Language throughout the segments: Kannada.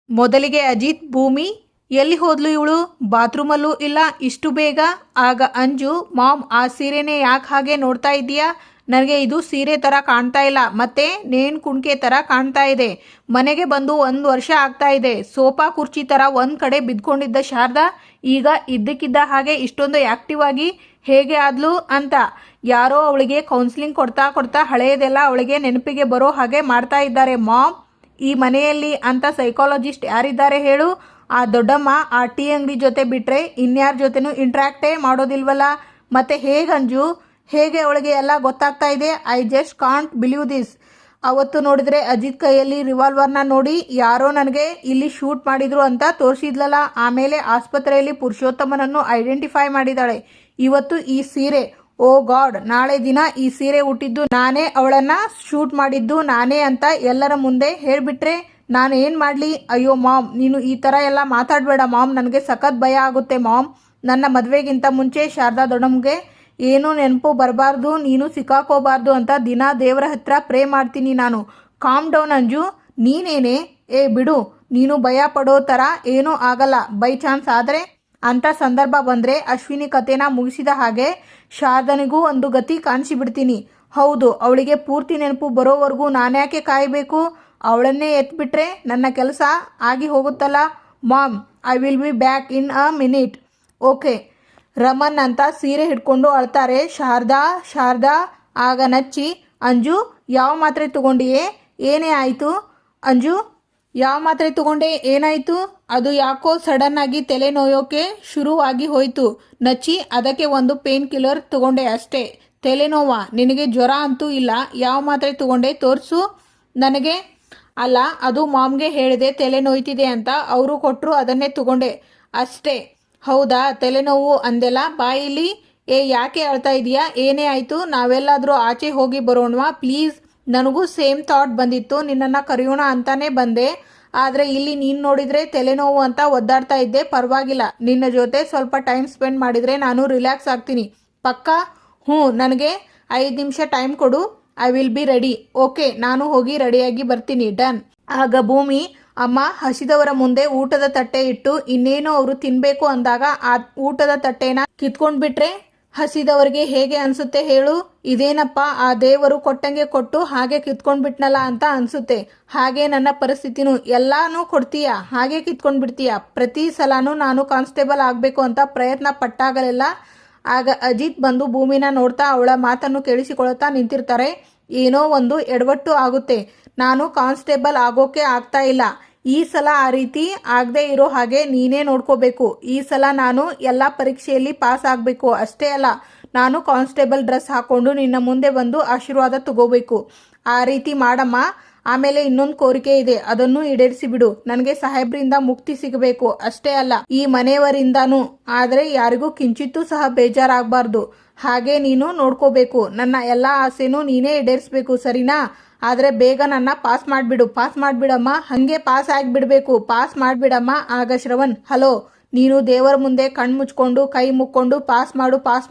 ಮೊದಲಿಗೆ ಅಜಿತ್, ಭೂಮಿ ಎಲ್ಲಿ ಹೋದ್ಲು ಇವಳು, ಬಾತ್ರೂಮಲ್ಲೂ ಇಲ್ಲ ಇಷ್ಟು ಬೇಗ. ಆಗ ಅಂಜು, ಮಾಮ್ ಆ ಸೀರೆನೇ ಯಾಕೆ ಹಾಗೆ ನೋಡ್ತಾ ಇದ್ದೀಯಾ, ನನಗೆ ಇದು ಸೀರೆ ಥರ ಕಾಣ್ತಾ ಇಲ್ಲ, ಮತ್ತೆ ನೇಣು ಕುಣಿಕೆ ಥರ ಕಾಣ್ತಾ ಇದೆ. ಮನೆಗೆ ಬಂದು 1 ವರ್ಷ ಆಗ್ತಾ ಇದೆ. ಸೋಫಾ ಕುರ್ಚಿ ಥರ ಒಂದು ಕಡೆ ಬಿದ್ಕೊಂಡಿದ್ದ ಶಾರದಾ ಈಗ ಇದ್ದಕ್ಕಿದ್ದ ಹಾಗೆ ಇಷ್ಟೊಂದು ಆ್ಯಕ್ಟಿವ್ ಆಗಿ ಹೇಗೆ ಆದ್ಲು ಅಂತ ಯಾರೋ ಅವಳಿಗೆ ಕೌನ್ಸಿಲಿಂಗ್ ಕೊಡ್ತಾ ಕೊಡ್ತಾ ಹಳೆಯದೆಲ್ಲ ಅವಳಿಗೆ ನೆನಪಿಗೆ ಬರೋ ಹಾಗೆ ಮಾಡ್ತಾ ಇದ್ದಾರೆ. ಮಾಮ್, ಈ ಮನೆಯಲ್ಲಿ ಅಂತ ಸೈಕಾಲಜಿಸ್ಟ್ ಯಾರಿದ್ದಾರೆ ಹೇಳು? ಆ ದೊಡ್ಡಮ್ಮ ಆ ಟೀ ಅಂಗಡಿ ಜೊತೆ ಬಿಟ್ಟರೆ ಇನ್ಯಾರ ಜೊತೆನೂ ಇಂಟ್ರ್ಯಾಕ್ಟೇ ಮಾಡೋದಿಲ್ವಲ್ಲ. ಮತ್ತೆ ಹೇಗೆ ಅಂಜು, ಹೇಗೆ ಅವಳಿಗೆ ಎಲ್ಲ ಗೊತ್ತಾಗ್ತಾ ಇದೆ? I just can't believe this. ಅವತ್ತು ನೋಡಿದ್ರೆ ಅಜಿತ್ ಕೈಯಲ್ಲಿ ರಿವಾಲ್ವರ್ನ ನೋಡಿ ಯಾರೋ ನನಗೆ ಇಲ್ಲಿ ಶೂಟ್ ಮಾಡಿದ್ರು ಅಂತ ತೋರಿಸಿದ್ಲಲ್ಲ. ಆಮೇಲೆ ಆಸ್ಪತ್ರೆಯಲ್ಲಿ ಪುರುಷೋತ್ತಮನನ್ನು ಐಡೆಂಟಿಫೈ ಮಾಡಿದಾಳೆ. ಇವತ್ತು ಈ ಸೀರೆ, ಓ ಗಾಡ್, ನಾಳೆ ದಿನ ಈ ಸೀರೆ ಹುಟ್ಟಿದ್ದು ನಾನೇ, ಅವಳನ್ನ ಶೂಟ್ ಮಾಡಿದ್ದು ನಾನೇ ಅಂತ ಎಲ್ಲರ ಮುಂದೆ ಹೇಳಿಬಿಟ್ರೆ ನಾನು ಏನು ಮಾಡಲಿ? ಅಯ್ಯೋ ಮಾಮ್, ನೀನು ಈ ಥರ ಎಲ್ಲ ಮಾತಾಡಬೇಡ ಮಾಮ್, ನನಗೆ ಸಖತ್ ಭಯ ಆಗುತ್ತೆ ಮಾಮ್. ನನ್ನ ಮದುವೆಗಿಂತ ಮುಂಚೆ ಶಾರದಾ ದೊಡ್ಡಮ್ಮಗೆ ಏನೂ ನೆನಪು ಬರಬಾರ್ದು, ನೀನು ಸಿಕ್ಕಾಕೋಬಾರ್ದು ಅಂತ ದಿನ ದೇವರ ಹತ್ರ ಪ್ರೇ ಮಾಡ್ತೀನಿ ನಾನು. Calm down Anju. ನೀನೇನೆ? ಏ ಬಿಡು, ನೀನು ಭಯ ಪಡೋ ಥರ ಏನೂ ಆಗಲ್ಲ. ಬೈ ಚಾನ್ಸ್ ಆದರೆ ಅಂಥ ಸಂದರ್ಭ ಬಂದರೆ ಅಶ್ವಿನಿ ಕತೆನ ಮುಗಿಸಿದ ಹಾಗೆ ಶಾರದನಿಗೂ ಒಂದು ಗತಿ ಕಾಣಿಸಿಬಿಡ್ತೀನಿ. ಹೌದು, ಅವಳಿಗೆ ಪೂರ್ತಿ ನೆನಪು ಬರೋವರೆಗೂ ನಾನ್ಯಾಕೆ ಕಾಯಬೇಕು? ಅವಳನ್ನೇ ಎತ್ಬಿಟ್ರೆ ನನ್ನ ಕೆಲಸ ಆಗಿ ಹೋಗುತ್ತಲ್ಲ. Ma'am, I will be back in a minute. Okay. Raman ಅಂತ ಸೀರೆ ಹಿಡ್ಕೊಂಡು ಅಳ್ತಾರೆ ಶಾರದಾ. ಶಾರದಾ ಆಗ ನಚ್ಚಿ, ಅಂಜು ಯಾವ ಮಾತ್ರೆ ತಗೊಂಡಿಯೇ, ಏನೇ ಆಯಿತು? ಅಂಜು, ಯಾವ ಮಾತ್ರೆ ತಗೊಂಡೆ, ಏನಾಯಿತು? ಅದು ಯಾಕೋ ಸಡನ್ ಆಗಿ ತಲೆ ನೋಯೋಕೆ ಶುರುವಾಗಿ ಹೋಯಿತು ನಚ್ಚಿ. ಅದಕ್ಕೆ ಒಂದು ಪೇನ್ ಕಿಲ್ಲರ್ ತಗೊಂಡೆ ಅಷ್ಟೇ. ತಲೆನೋವಾ? ನಿನಗೆ ಜ್ವರ ಅಂತೂ ಇಲ್ಲ. ಯಾವ ಮಾತ್ರೆ ತಗೊಂಡೆ ತೋರಿಸು ನನಗೆ. ಅಲ್ಲ, ಅದು ಮಾಮ್ಗೆ ಹೇಳಿದೆ ತಲೆನೋಯ್ತಿದೆ ಅಂತ, ಅವರು ಕೊಟ್ಟರು, ಅದನ್ನೇ ತಗೊಂಡೆ ಅಷ್ಟೇ. ಹೌದಾ, ತಲೆನೋವು ಅಂದೆಲ್ಲ, ಬಾಯಿಲಿ. ಏ ಯಾಕೆ ಅಳ್ತಾ ಇದೀಯಾ, ಏನೇ ಆಯಿತು? ನಾವೆಲ್ಲಾದರೂ ಆಚೆ ಹೋಗಿ ಬರೋಣವಾ ಪ್ಲೀಸ್? ನನಗೂ ಸೇಮ್ ಥಾಟ್ ಬಂದಿತ್ತು, ನಿನ್ನನ್ನು ಕರೆಯೋಣ ಅಂತಾನೆ ಬಂದೆ. ಆದರೆ ಇಲ್ಲಿ ನೀನು ನೋಡಿದರೆ ತಲೆನೋವು ಅಂತ ಒದ್ದಾಡ್ತಾ ಇದ್ದೆ. ಪರವಾಗಿಲ್ಲ, ನಿನ್ನ ಜೊತೆ ಸ್ವಲ್ಪ ಟೈಮ್ ಸ್ಪೆಂಡ್ ಮಾಡಿದರೆ ನಾನು ರಿಲ್ಯಾಕ್ಸ್ ಆಗ್ತೀನಿ. ಪಕ್ಕಾ? ಹ್ಞೂ, ನನಗೆ 5 ನಿಮಿಷ ಟೈಮ್ ಕೊಡು. I will be ready. Okay, ನಾನು ಹೋಗಿ ರೆಡಿಯಾಗಿ ಬರ್ತೀನಿ. ಡನ್. ಆಗ ಭೂಮಿ, ಅಮ್ಮ ಹಸಿದವರ ಮುಂದೆ ಊಟದ ತಟ್ಟೆ ಇಟ್ಟು ಇನ್ನೇನು ಅವರು ತಿನ್ನಬೇಕು ಅಂದಾಗ ಆ ಊಟದ ತಟ್ಟೆನ ಕಿತ್ಕೊಂಡ್ಬಿಟ್ರೆ ಹಸಿದವರಿಗೆ ಹೇಗೆ ಅನಿಸುತ್ತೆ ಹೇಳು? ಇದೇನಪ್ಪ, ಆ ದೇವರು ಕೊಟ್ಟಂಗೆ ಕೊಟ್ಟು ಹಾಗೆ ಕಿತ್ಕೊಂಡ್ಬಿಟ್ನಲ್ಲ ಅಂತ ಅನಿಸುತ್ತೆ. ಹಾಗೆ ನನ್ನ ಪರಿಸ್ಥಿತಿನೂ, ಎಲ್ಲಾನು ಕೊಡ್ತೀಯಾ ಹಾಗೆ ಕಿತ್ಕೊಂಡ್ಬಿಡ್ತೀಯಾ. ಪ್ರತಿ ಸಲನೂ ನಾನು ಕಾನ್ಸ್ಟೇಬಲ್ ಆಗಬೇಕು ಅಂತ ಪ್ರಯತ್ನ ಪಟ್ಟಾಗಲೆಲ್ಲ. ಆಗ ಅಜಿತ್ ಬಂದು ಭೂಮಿನ ನೋಡ್ತಾ ಅವಳ ಮಾತನ್ನು ಕೇಳಿಸಿಕೊಳ್ತಾ ನಿಂತಿರ್ತಾರೆ. ಏನೋ ಒಂದು ಎಡವಟ್ಟು ಆಗುತ್ತೆ. ನಾನು ಕಾನ್ಸ್ಟೇಬಲ್ ಆಗೋಕೆ ಆಗ್ತಾ ಇಲ್ಲ. ಈ ಸಲ ಆ ರೀತಿ ಆಗದೆ ಇರೋ ಹಾಗೆ ನೀನೇ ನೋಡ್ಕೋಬೇಕು. ಈ ಸಲ ನಾನು ಎಲ್ಲ ಪರೀಕ್ಷೆಯಲ್ಲಿ ಪಾಸ್ ಆಗಬೇಕು. ಅಷ್ಟೇ ಅಲ್ಲ, ನಾನು ಕಾನ್ಸ್ಟೇಬಲ್ ಡ್ರೆಸ್ ಹಾಕ್ಕೊಂಡು ನಿನ್ನ ಮುಂದೆ ಬಂದು ಆಶೀರ್ವಾದ ತಗೋಬೇಕು. ಆ ರೀತಿ ಮಾಡಮ್ಮ. ಆಮೇಲೆ ಇನ್ನೊಂದು ಕೋರಿಕೆ ಇದೆ, ಅದನ್ನು ಈಡೇರಿಸಿಬಿಡು. ನನಗೆ ಸಾಹೇಬ್ರಿಂದ ಮುಕ್ತಿ ಸಿಗಬೇಕು. ಅಷ್ಟೇ ಅಲ್ಲ, ಈ ಮನೆಯವರಿಂದಾನು. ಆದರೆ ಯಾರಿಗೂ ಕಿಂಚಿತ್ತೂ ಸಹ ಬೇಜಾರಾಗಬಾರ್ದು. ಹಾಗೆ ನೀನು ನೋಡ್ಕೋಬೇಕು. ನನ್ನ ಎಲ್ಲ ಆಸೆನೂ ನೀನೇ ಈಡೇರಿಸಬೇಕು, ಸರಿನಾ? ಆದರೆ ಬೇಗ ನನ್ನ ಪಾಸ್ ಮಾಡಿಬಿಡು. ಪಾಸ್ ಮಾಡಿಬಿಡಮ್ಮ. ಹಾಗೆ ಪಾಸ್ ಆಗಿಬಿಡಬೇಕು. ಪಾಸ್ ಮಾಡಿಬಿಡಮ್ಮ. ಆಗ ಶ್ರವಣ್, ಹಲೋ, ನೀನು ದೇವರ ಮುಂದೆ ಕಣ್ಣು ಮುಚ್ಕೊಂಡು ಕೈ ಮುಕ್ಕೊಂಡು ಪಾಸ್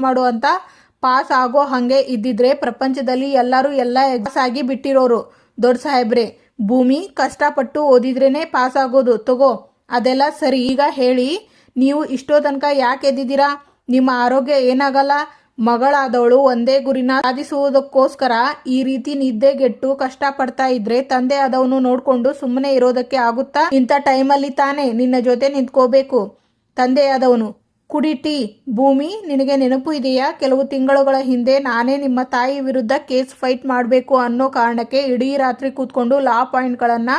ಮಾಡು ಅಂತ ಪಾಸ್ ಆಗೋ ಹಾಗೆ ಇದ್ದಿದ್ರೆ ಪ್ರಪಂಚದಲ್ಲಿ ಎಲ್ಲರೂ ಎಲ್ಲ ಪಾಸ್ ಆಗಿ ಬಿಟ್ಟಿರೋರು. ದೊಡ್ಡ ಸಾಹೇಬ್ರೆ, ಭೂಮಿ ಕಷ್ಟಪಟ್ಟು ಓದಿದ್ರೇನೆ ಪಾಸ್ ಆಗೋದು. ತಗೋ, ಅದೆಲ್ಲ ಸರಿ. ಈಗ ಹೇಳಿ, ನೀವು ಇಷ್ಟೋ ತನಕ ಯಾಕೆ ಎದ್ದಿದ್ದೀರಾ? ನಿಮ್ಮ ಆರೋಗ್ಯ ಏನಾಗಲ್ಲ? ಮಗಳಾದವಳು ಒಂದೇ ಗುರಿನ ಸಾಧಿಸುವುದಕ್ಕೋಸ್ಕರ ಈ ರೀತಿ ನಿದ್ದೆಗೆಟ್ಟು ಕಷ್ಟಪಡ್ತಾ ಇದ್ರೆ ತಂದೆ ಆದವನು ನೋಡ್ಕೊಂಡು ಸುಮ್ಮನೆ ಇರೋದಕ್ಕೆ ಆಗುತ್ತಾ? ಇಂಥ ಟೈಮಲ್ಲಿ ತಾನೇ ನಿನ್ನ ಜೊತೆ ನಿಂತ್ಕೋಬೇಕು ತಂದೆಯಾದವನು. ಕುಡಿ ಟೀ. ಭೂಮಿ, ನಿನಗೆ ನೆನಪು ಇದೆಯಾ, ಕೆಲವು ತಿಂಗಳುಗಳ ಹಿಂದೆ ನಾನೇ ನಿಮ್ಮ ತಾಯಿ ವಿರುದ್ಧ ಕೇಸ್ ಫೈಟ್ ಮಾಡಬೇಕು ಅನ್ನೋ ಕಾರಣಕ್ಕೆ ಇಡೀ ರಾತ್ರಿ ಕೂತ್ಕೊಂಡು ಲಾ ಪಾಯಿಂಟ್ಗಳನ್ನ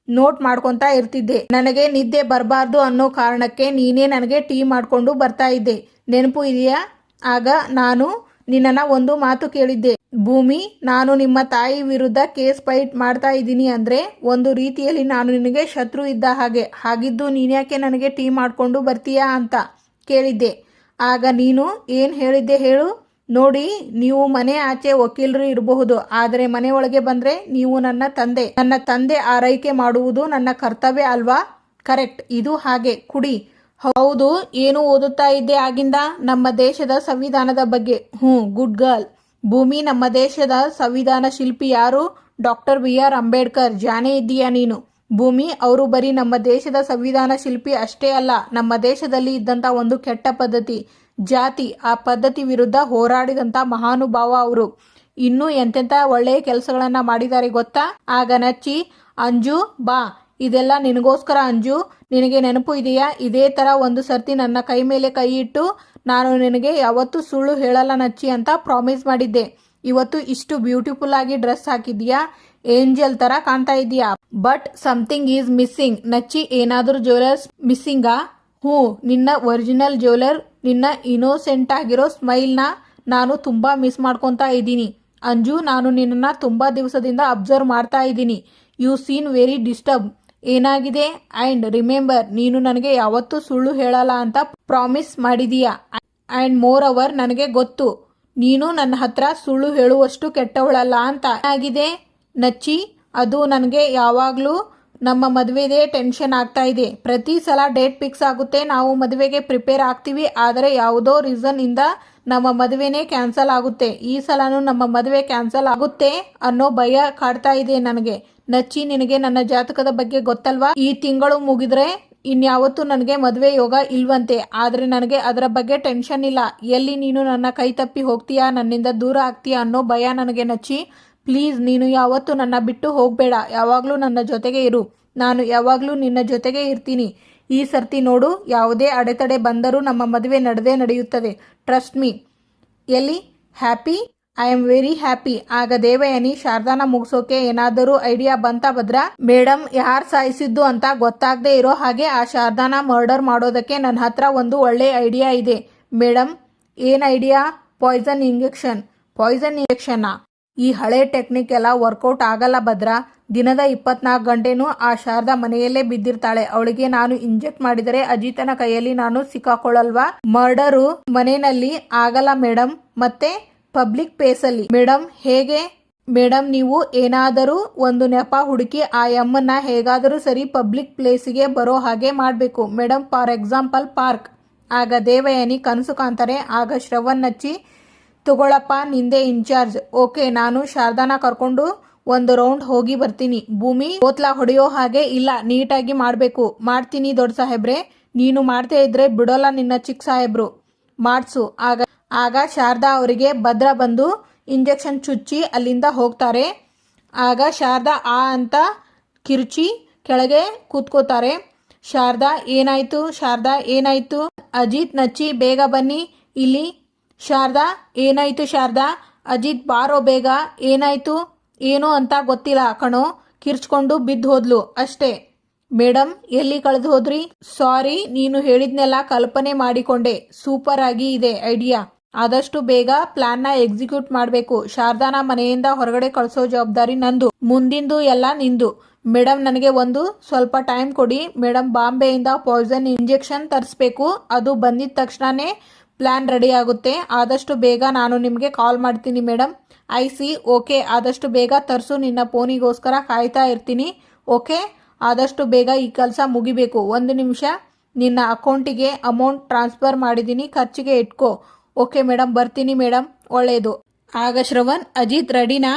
ನೋಟ್ ಮಾಡ್ಕೊತಾ ಇರ್ತಿದ್ದೆ. ನನಗೆ ನಿದ್ದೆ ಬರಬಾರ್ದು ಅನ್ನೋ ಕಾರಣಕ್ಕೆ ನೀನೇ ನನಗೆ ಟೀ ಮಾಡ್ಕೊಂಡು ಬರ್ತಾ ಇದ್ದೆ. ನೆನಪು ಇದೆಯಾ? ಆಗ ನಾನು ನಿನ್ನನ್ನು ಒಂದು ಮಾತು ಕೇಳಿದ್ದೆ. ಭೂಮಿ, ನಾನು ನಿಮ್ಮ ತಾಯಿ ವಿರುದ್ಧ ಕೇಸ್ ಫೈಟ್ ಮಾಡ್ತಾ ಇದ್ದೀನಿ ಅಂದರೆ ಒಂದು ರೀತಿಯಲ್ಲಿ ನಾನು ನಿನಗೆ ಶತ್ರು ಇದ್ದ ಹಾಗೆ. ಹಾಗಿದ್ದು ನೀನ್ಯಾಕೆ ನನಗೆ ಟೀ ಮಾಡಿಕೊಂಡು ಬರ್ತೀಯಾ ಅಂತ ಕೇಳಿದ್ದೆ. ಆಗ ನೀನು ಏನು ಹೇಳಿದ್ದೆ ಹೇಳು? ನೋಡಿ, ನೀವು ಮನೆ ಆಚೆ ವಕೀಲರು ಇರಬಹುದು, ಆದರೆ ಮನೆ ಒಳಗೆ ಬಂದರೆ ನೀವು ನನ್ನ ತಂದೆ ಆರೈಕೆ ಮಾಡುವುದು ನನ್ನ ಕರ್ತವ್ಯ ಅಲ್ವಾ? ಕರೆಕ್ಟ್, ಇದು ಹಾಗೆ. ಕುಡಿ. ಹೌದು, ಏನು ಓದುತ್ತಾ ಇದ್ದೆ ಆಗಿಂದ? ನಮ್ಮ ದೇಶದ ಸಂವಿಧಾನದ ಬಗ್ಗೆ. Good girl. ಭೂಮಿ, ನಮ್ಮ ದೇಶದ ಸಂವಿಧಾನ ಶಿಲ್ಪಿ ಯಾರು? Doctor BR Ambedkar. ಜಾನೇ ಇದ್ದೀಯಾ ನೀನು? ಭೂಮಿ ಅವರು ಬರೀ ನಮ್ಮ ದೇಶದ ಸಂವಿಧಾನ ಶಿಲ್ಪಿ ಅಷ್ಟೇ ಅಲ್ಲ, ನಮ್ಮ ದೇಶದಲ್ಲಿ ಇದ್ದಂಥ ಒಂದು ಕೆಟ್ಟ ಪದ್ಧತಿ ಜಾತಿ, ಆ ಪದ್ಧತಿ ವಿರುದ್ಧ ಹೋರಾಡಿದಂಥ ಮಹಾನುಭಾವ ಅವರು. ಇನ್ನೂ ಎಂತೆಂಥ ಒಳ್ಳೆಯ ಕೆಲಸಗಳನ್ನು ಮಾಡಿದ್ದಾರೆ ಗೊತ್ತಾ? ಆಗ ನಚ್ಚಿ, ಅಂಜು ಬಾ, ಇದೆಲ್ಲ ನಿನಗೋಸ್ಕರ ಅಂಜು, ನಿನಗೆ ನೆನಪು ಇದೆಯಾ? ಇದೇ ಥರ ಒಂದು ಸರ್ತಿ ನನ್ನ ಕೈ ಮೇಲೆ ಕೈ ಇಟ್ಟು ನಾನು ನಿನಗೆ ಯಾವತ್ತೂ ಸುಳ್ಳು ಹೇಳಲ್ಲ ನಚ್ಚಿ ಅಂತ ಪ್ರಾಮಿಸ್ ಮಾಡಿದ್ದೆ. ಇವತ್ತು ಇಷ್ಟು ಬ್ಯೂಟಿಫುಲ್ ಆಗಿ ಡ್ರೆಸ್ ಹಾಕಿದ್ಯಾ, ಏಂಜಲ್ ಥರ ಕಾಣ್ತಾ ಇದೀಯಾ. But something is missing. ನಚ್ಚಿ, ಏನಾದರೂ ಜ್ಯುವೆಲರ್ಸ್ ಮಿಸ್ಸಿಂಗಾ? ಹ್ಞೂ, ನಿನ್ನ ಒರಿಜಿನಲ್ ಜ್ಯುವೆಲರ್, ನಿನ್ನ ಇನೋಸೆಂಟ್ ಆಗಿರೋ ಸ್ಮೈಲ್ನ ನಾನು ತುಂಬ ಮಿಸ್ ಮಾಡ್ಕೊತಾ ಇದ್ದೀನಿ. ಅಂಜು, ನಾನು ನಿನ್ನನ್ನು ತುಂಬ ದಿವಸದಿಂದ ಅಬ್ಸರ್ವ್ ಮಾಡ್ತಾ ಇದ್ದೀನಿ. You seen very disturb. ಏನಾಗಿದೆ? ಆ್ಯಂಡ್ ರಿಮೆಂಬರ್, ನೀನು ನನಗೆ ಯಾವತ್ತೂ ಸುಳ್ಳು ಹೇಳಲ್ಲ ಅಂತ ಪ್ರಾಮಿಸ್ ಮಾಡಿದೀಯಾ. ಆ್ಯಂಡ್ ಮೋರ್ ಓವರ್, ನನಗೆ ಗೊತ್ತು ನೀನು ನನ್ನ ಹತ್ರ ಸುಳ್ಳು ಹೇಳುವಷ್ಟು ಕೆಟ್ಟವಳಲ್ಲ ಅಂತ. ಏನಾಗಿದೆ ನಚ್ಚಿ? ಅದು ನನಗೆ ಯಾವಾಗಲೂ ನಮ್ಮ ಮದುವೆದೇ ಟೆನ್ಷನ್ ಆಗ್ತಾ ಇದೆ. ಪ್ರತಿ ಸಲ ಡೇಟ್ ಫಿಕ್ಸ್ ಆಗುತ್ತೆ, ನಾವು ಮದುವೆಗೆ ಪ್ರಿಪೇರ್ ಆಗ್ತೀವಿ, ಆದರೆ ಯಾವುದೋ ರೀಸನ್ ಇಂದ ನಮ್ಮ ಮದುವೆನೇ ಕ್ಯಾನ್ಸಲ್ ಆಗುತ್ತೆ. ಈ ಸಲನೂ ನಮ್ಮ ಮದುವೆ ಕ್ಯಾನ್ಸಲ್ ಆಗುತ್ತೆ ಅನ್ನೋ ಭಯ ಕಾಡ್ತಾ ಇದೆ ನನಗೆ. ನಚ್ಚಿ, ನಿನಗೆ ನನ್ನ ಜಾತಕದ ಬಗ್ಗೆ ಗೊತ್ತಲ್ವಾ? ಈ ತಿಂಗಳು ಮುಗಿದ್ರೆ ಇನ್ಯಾವತ್ತೂ ನನಗೆ ಮದುವೆ ಯೋಗ ಇಲ್ವಂತೆ. ಆದರೆ ನನಗೆ ಅದರ ಬಗ್ಗೆ ಟೆನ್ಷನ್ ಇಲ್ಲ. ಎಲ್ಲಿ ನೀನು ನನ್ನ ಕೈ ತಪ್ಪಿ ಹೋಗ್ತೀಯಾ, ನನ್ನಿಂದ ದೂರ ಆಗ್ತೀಯಾ ಅನ್ನೋ ಭಯ ನನಗೆ. ನಚ್ಚಿ, ಪ್ಲೀಸ್, ನೀನು ಯಾವತ್ತೂ ನನ್ನ ಬಿಟ್ಟು ಹೋಗಬೇಡ, ಯಾವಾಗಲೂ ನನ್ನ ಜೊತೆಗೆ ಇರು. ನಾನು ಯಾವಾಗಲೂ ನಿನ್ನ ಜೊತೆಗೆ ಇರ್ತೀನಿ. ಈ ಸರ್ತಿ ನೋಡು, ಯಾವುದೇ ಅಡೆತಡೆ ಬಂದರೂ ನಮ್ಮ ಮದುವೆ ನಡೆಯುತ್ತದೆ. Trust me. ಎಲ್ಲಿ happy? I am very happy. ಆಗ ದೇವಯಾನಿ, ಶಾರದಾನ ಮುಗಿಸೋಕೆ ಏನಾದರೂ ಐಡಿಯಾ ಬಂತಾ ಭದ್ರಾ? ಮೇಡಮ್, ಯಾರು ಸಾಯಿಸಿದ್ದು ಅಂತ ಗೊತ್ತಾಗದೇ ಇರೋ ಹಾಗೆ ಆ ಶಾರದಾನ ಮರ್ಡರ್ ಮಾಡೋದಕ್ಕೆ ನನ್ನ ಹತ್ರ ಒಂದು ಒಳ್ಳೆ ಐಡಿಯಾ ಇದೆ. ಮೇಡಮ್, ಏನು ಐಡಿಯಾ? Poison injection. ಪಾಯ್ಸನ್ ಇಂಜೆಕ್ಷನ್ನಾ? ಈ ಹಳೆ ಟೆಕ್ನಿಕ್ ಎಲ್ಲ ವರ್ಕೌಟ್ ಆಗಲ್ಲ ಭದ್ರಾ. ದಿನದ 24 ಗಂಟೆನೂ ಆ ಶಾರದಾ ಮನೆಯಲ್ಲೇ ಬಿದ್ದಿರ್ತಾಳೆ. ಅವಳಿಗೆ ನಾನು ಇಂಜೆಕ್ಟ್ ಮಾಡಿದರೆ ಅಜಿತನ ಕೈಯಲ್ಲಿ ನಾನು ಸಿಕ್ಕಾಕೊಳ್ಳಲ್ವಾ? ಮರ್ಡರು ಮನೆಯಲ್ಲಿ ಆಗಲ್ಲ ಮೇಡಮ್, ಮತ್ತೆ ಪಬ್ಲಿಕ್ ಪ್ಲೇಸಲ್ಲಿ. ಮೇಡಮ್, ಹೇಗೆ? ಮೇಡಮ್, ನೀವು ಏನಾದರೂ ಒಂದು ನೆಪ ಹುಡುಕಿ ಆ ಎಮ್ಮನ್ನ ಹೇಗಾದರೂ ಸರಿ ಪಬ್ಲಿಕ್ ಪ್ಲೇಸಿಗೆ ಬರೋ ಹಾಗೆ ಮಾಡಬೇಕು ಮೇಡಮ್. For example park. ಆಗ ದೇವಯಾನಿ ಕನಸು ಕಾಣ್ತಾರೆ. ಆಗ ಶ್ರವಣ್ ನಚ್ಚಿ, ತಗೊಳಪ್ಪ, ನಿಂದೆ ಇನ್ಚಾರ್ಜ್. ಓಕೆ, ನಾನು ಶಾರದಾನ ಕರ್ಕೊಂಡು ಒಂದು ರೌಂಡ್ ಹೋಗಿ ಬರ್ತೀನಿ. ಭೂಮಿ, ಬೋತ್ಲಾ ಹೊಡೆಯೋ ಹಾಗೆ ಇಲ್ಲ, ನೀಟಾಗಿ ಮಾಡಬೇಕು. ಮಾಡ್ತೀನಿ ದೊಡ್ಡ ಸಾಹೇಬ್ರೆ. ನೀನು ಮಾಡ್ತಾ ಇದ್ರೆ ಬಿಡೋಲ್ಲ ನಿನ್ನ ಚಿಕ್ಕ ಸಾಹೇಬ್ರು. ಮಾಡಿಸು. ಆಗ ಶಾರದಾ ಅವರಿಗೆ ಭದ್ರ ಬಂದು ಇಂಜೆಕ್ಷನ್ ಚುಚ್ಚಿ ಅಲ್ಲಿಂದ ಹೋಗ್ತಾರೆ. ಆಗ ಶಾರದಾ ಆ ಅಂತ ಕಿರುಚಿ ಕೆಳಗೆ ಕೂತ್ಕೋತಾರೆ. ಶಾರದಾ, ಏನಾಯ್ತು? ಶಾರದಾ, ಏನಾಯ್ತು? ಅಜಿತ್, ನಚ್ಚಿ, ಬೇಗ ಬನ್ನಿ ಇಲ್ಲಿ. ಶಾರದಾ, ಏನಾಯ್ತು? ಶಾರದಾ, ಅಜಿತ್, ಬಾರೋ ಬೇಗ. ಏನಾಯ್ತು? ಏನು ಅಂತ ಗೊತ್ತಿಲ್ಲ ಕಣೋ. ಕಿರ್ಚ್ಕೊಂಡು ಬಿದ್ದು ಹೋದ್ಲು ಅಷ್ಟೇ. ಮೇಡಮ್, ಎಲ್ಲಿ ಕಳೆದು ಹೋದ್ರಿ? ಸಾರಿ, ನೀನು ಹೇಳಿದ್ನೆಲ್ಲ ಕಲ್ಪನೆ ಮಾಡಿಕೊಂಡೆ. ಸೂಪರ್ ಆಗಿ ಇದೆ ಐಡಿಯಾ. ಆದಷ್ಟು ಬೇಗ ಪ್ಲಾನ್ನ ಎಕ್ಸಿಕ್ಯೂಟ್ ಮಾಡಬೇಕು. ಶಾರದಾನ ಮನೆಯಿಂದ ಹೊರಗಡೆ ಕಳಿಸೋ ಜವಾಬ್ದಾರಿ ನಂದು, ಮುಂದಿಂದು ಎಲ್ಲ ನಿಂದು. ಮೇಡಮ್, ನನಗೆ ಒಂದು ಸ್ವಲ್ಪ ಟೈಮ್ ಕೊಡಿ ಮೇಡಮ್. ಬಾಂಬೆಯಿಂದ ಪಾಯ್ಸನ್ ಇಂಜೆಕ್ಷನ್ ತರಿಸ್ಬೇಕು. ಅದು ಬಂದಿದ ತಕ್ಷಣನೇ ಪ್ಲಾನ್ ರೆಡಿ ಆಗುತ್ತೆ. ಆದಷ್ಟು ಬೇಗ ನಾನು ನಿಮಗೆ ಕಾಲ್ ಮಾಡ್ತೀನಿ ಮೇಡಮ್. I C. ಓಕೆ, ಆದಷ್ಟು ಬೇಗ ತರಿಸು. ನಿನ್ನ ಫೋನಿಗೋಸ್ಕರ ಕಾಯ್ತಾ ಇರ್ತೀನಿ. ಓಕೆ, ಆದಷ್ಟು ಬೇಗ ಈ ಕೆಲಸ ಮುಗಿಬೇಕು. 1 ನಿಮಿಷ. ನಿನ್ನ ಅಕೌಂಟಿಗೆ ಅಮೌಂಟ್ ಟ್ರಾನ್ಸ್ಫರ್ ಮಾಡಿದ್ದೀನಿ, ಖರ್ಚಿಗೆ ಇಟ್ಕೋ. ಓಕೆ ಮೇಡಮ್, ಬರ್ತೀನಿ ಮೇಡಮ್. ಒಳ್ಳೆಯದು. ಆಗ ಶ್ರವಣ್, ಅಜಿತ್ ರೆಡಿನಾ?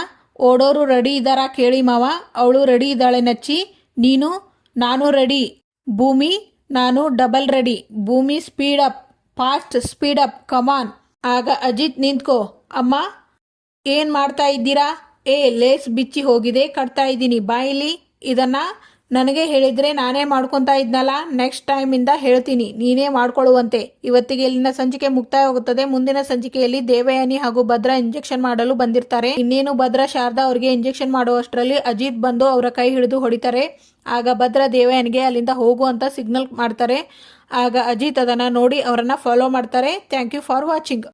ಓಡೋರು ರೆಡಿ ಇದ್ದಾರಾ ಕೇಳಿ ಮಾವ. ಅವಳು ರೆಡಿ ಇದ್ದಾಳೆ ನಚ್ಚಿ. ನೀನು? ನಾನು ರೆಡಿ. ಭೂಮಿ, ನಾನು ಡಬಲ್ ರೆಡಿ. ಭೂಮಿ, speed up, fast speed up, ಕಮಾನ್. ಆಗ ಅಜಿತ್, ನಿಂತ್ಕೋ. ಅಮ್ಮ, ಏನು ಮಾಡ್ತಾ ಇದ್ದೀರಾ? ಲೇಸ್ ಬಿಚ್ಚಿ ಹೋಗಿದೆ, ಕಟ್ತಾ ಇದ್ದೀನಿ. ಬಾಯಿಲಿ. ಇದನ್ನ ನನಗೆ ಹೇಳಿದರೆ ನಾನೇ ಮಾಡ್ಕೊತಾ ಇದ್ನಲ್ಲ. ನೆಕ್ಸ್ಟ್ ಟೈಮಿಂದ ಹೇಳ್ತೀನಿ, ನೀನೇ ಮಾಡ್ಕೊಳ್ಳುವಂತೆ. ಇವತ್ತಿಗೆ ಇಲ್ಲಿನ ಸಂಚಿಕೆ ಮುಕ್ತಾಯವಾಗುತ್ತದೆ. ಮುಂದಿನ ಸಂಚಿಕೆಯಲ್ಲಿ ದೇವಯಾನಿ ಹಾಗೂ ಭದ್ರಾ ಇಂಜೆಕ್ಷನ್ ಮಾಡಲು ಬಂದಿರ್ತಾರೆ. ಇನ್ನೇನು ಭದ್ರಾ ಶಾರದಾ ಅವರಿಗೆ ಇಂಜೆಕ್ಷನ್ ಮಾಡುವಷ್ಟರಲ್ಲಿ ಅಜಿತ್ ಬಂದು ಅವರ ಕೈ ಹಿಡಿದು ಹೊಡಿತಾರೆ. ಆಗ ಭದ್ರಾ ದೇವಯಾನಿಗೆ ಅಲ್ಲಿಂದ ಹೋಗು ಅಂತ ಸಿಗ್ನಲ್ ಮಾಡ್ತಾರೆ. ಆಗ ಅಜಿತ್ ಅದನ್ನು ನೋಡಿ ಅವರನ್ನು ಫಾಲೋ ಮಾಡ್ತಾರೆ. Thank you for watching.